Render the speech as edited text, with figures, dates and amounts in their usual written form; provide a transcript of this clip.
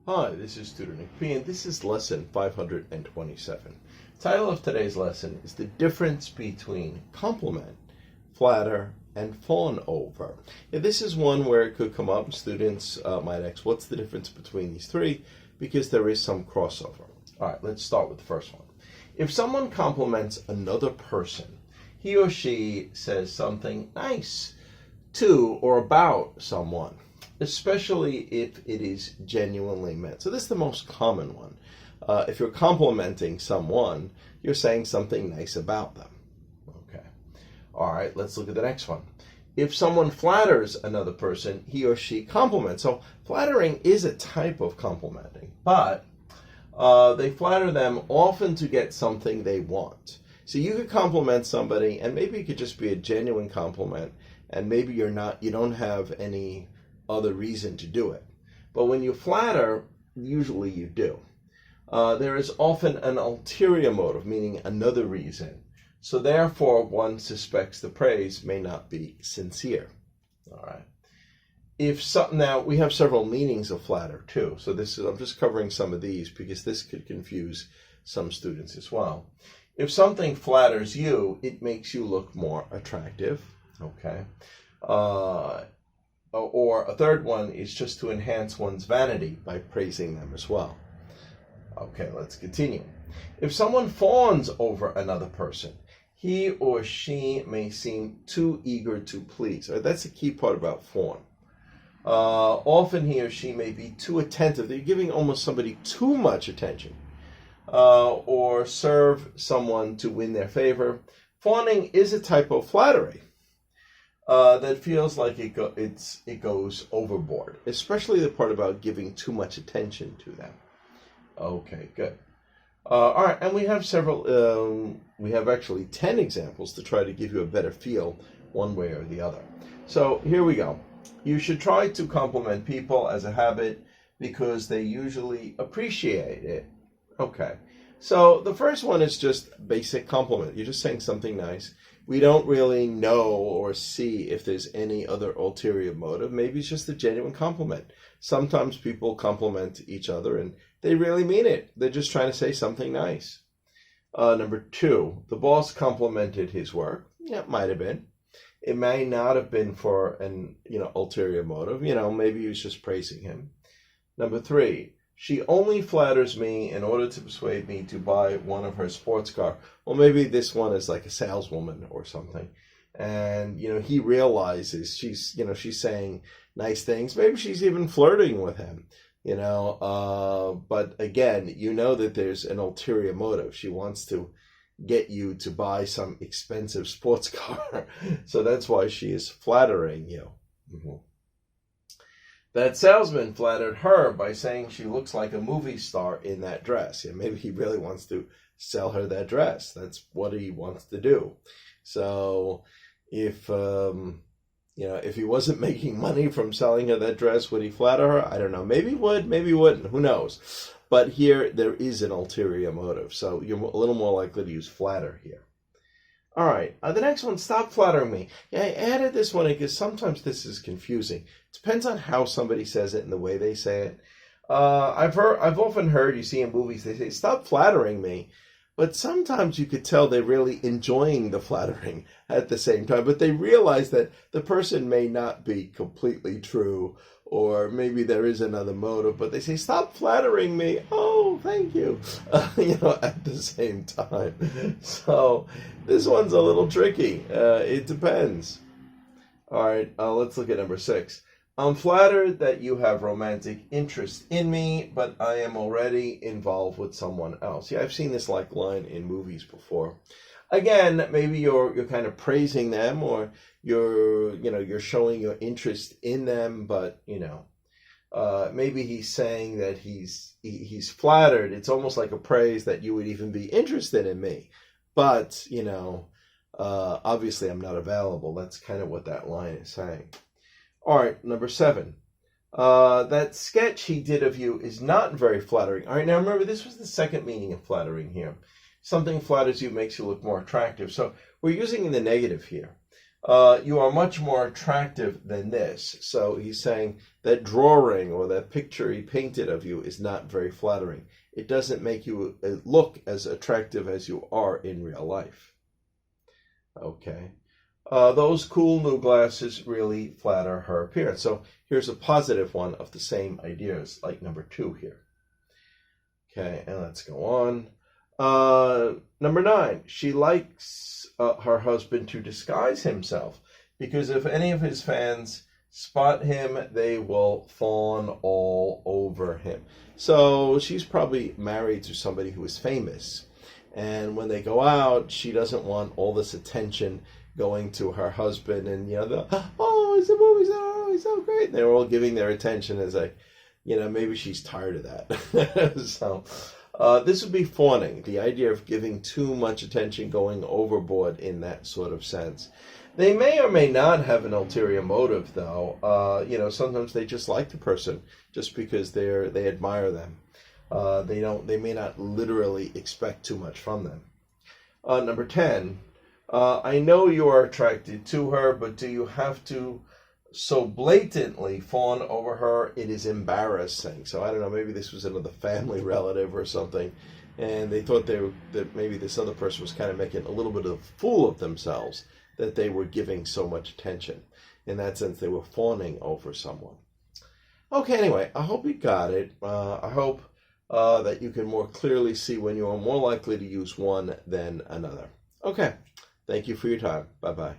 Hi, this is Tutor P, and this is lesson 527. The title of today's lesson is the difference between compliment, flatter, and fawn over. Yeah, this is one where it could come up. Students might ask, what's the difference between these three? Because there is some crossover. All right, let's start with the first one. If someone compliments another person, he or she says something nice to or about someone, especially if it is genuinely meant. So this is the most common one. If you're complimenting someone, you're saying something nice about them. Okay. All right, let's look at the next one. If someone flatters another person, he or she compliments. So flattering is a type of complimenting, but they flatter them often to get something they want. So you could compliment somebody, and maybe it could just be a genuine compliment, and maybe you don't have any other reason to do it. But when you flatter, usually you do. There is often an ulterior motive, meaning another reason. So therefore, one suspects the praise may not be sincere. All right. Now we have several meanings of flatter too. So I'm just covering some of these because this could confuse some students as well. If something flatters you, it makes you look more attractive. Okay. Or a third one is just to enhance one's vanity by praising them as well. Okay, let's continue. If someone fawns over another person, he or she may seem too eager to please. That's the key part about fawn. Often he or she may be too attentive. They're giving almost somebody too much attention. Or serve someone to win their favor. Fawning is a type of flattery that feels like it goes overboard, especially the part about giving too much attention to them. Okay, good. All right, and we have we have actually 10 examples to try to give you a better feel one way or the other. So here we go. You should try to compliment people as a habit because they usually appreciate it. Okay, so the first one is just basic compliment. You're just saying something nice. We don't really know or see if there's any other ulterior motive. Maybe it's just a genuine compliment. Sometimes people compliment each other and they really mean it. They're just trying to say something nice. Number two, the boss complimented his work. Yeah, it might have been. It may not have been for an ulterior motive. Maybe he was just praising him. Number three, she only flatters me in order to persuade me to buy one of her sports car. Well, maybe this one is like a saleswoman or something. And, he realizes she's saying nice things. Maybe she's even flirting with him, but again, that there's an ulterior motive. She wants to get you to buy some expensive sports car. So that's why she is flattering you. Mm-hmm. That salesman flattered her by saying she looks like a movie star in that dress. Yeah, maybe he really wants to sell her that dress. That's what he wants to do. So if he wasn't making money from selling her that dress, would he flatter her? I don't know. Maybe he would, maybe he wouldn't. Who knows? But here there is an ulterior motive. So you're a little more likely to use flatter here. All right, the next one, stop flattering me. Yeah, I added this one because sometimes this is confusing. It depends on how somebody says it and the way they say it. I've often heard, you see in movies, they say, stop flattering me. But sometimes you could tell they're really enjoying the flattering at the same time. But they realize that the person may not be completely true, or maybe there is another motive. But they say, stop flattering me. Oh, thank you. At the same time. So this one's a little tricky. It depends. All right, let's look at number 6. I'm flattered that you have romantic interest in me, but I am already involved with someone else. Yeah, I've seen this line in movies before. Again, maybe you're kind of praising them, or you're showing your interest in them, but maybe he's saying that he's flattered. It's almost like a praise that you would even be interested in me, but obviously I'm not available. That's kind of what that line is saying. All right, number 7. That sketch he did of you is not very flattering. All right, now remember, this was the second meaning of flattering here. Something flatters you, makes you look more attractive. So we're using in the negative here. you are much more attractive than this. So he's saying that drawing or that picture he painted of you is not very flattering. It doesn't make you look as attractive as you are in real life. Okay. Those cool new glasses really flatter her appearance. So here's a positive one of the same ideas, like number 2 here. Okay, and let's go on. Number 9, she likes her husband to disguise himself, because if any of his fans spot him, they will fawn all over him. So she's probably married to somebody who is famous, and when they go out, she doesn't want all this attention going to her husband, and oh, it's a movie star, oh, he's so great. And they're all giving their attention as maybe she's tired of that. So this would be fawning, the idea of giving too much attention, going overboard in that sort of sense. They may or may not have an ulterior motive, though. Sometimes they just like the person just because they admire them. They may not literally expect too much from them. Number 10, I know you are attracted to her, but do you have to so blatantly fawn over her? It is embarrassing. So I don't know, maybe this was another family relative or something, and they thought that maybe this other person was kind of making a little bit of a fool of themselves, that they were giving so much attention. In that sense, they were fawning over someone. Okay, anyway, I hope you got it. I hope that you can more clearly see when you are more likely to use one than another. Okay, thank you for your time. Bye-bye.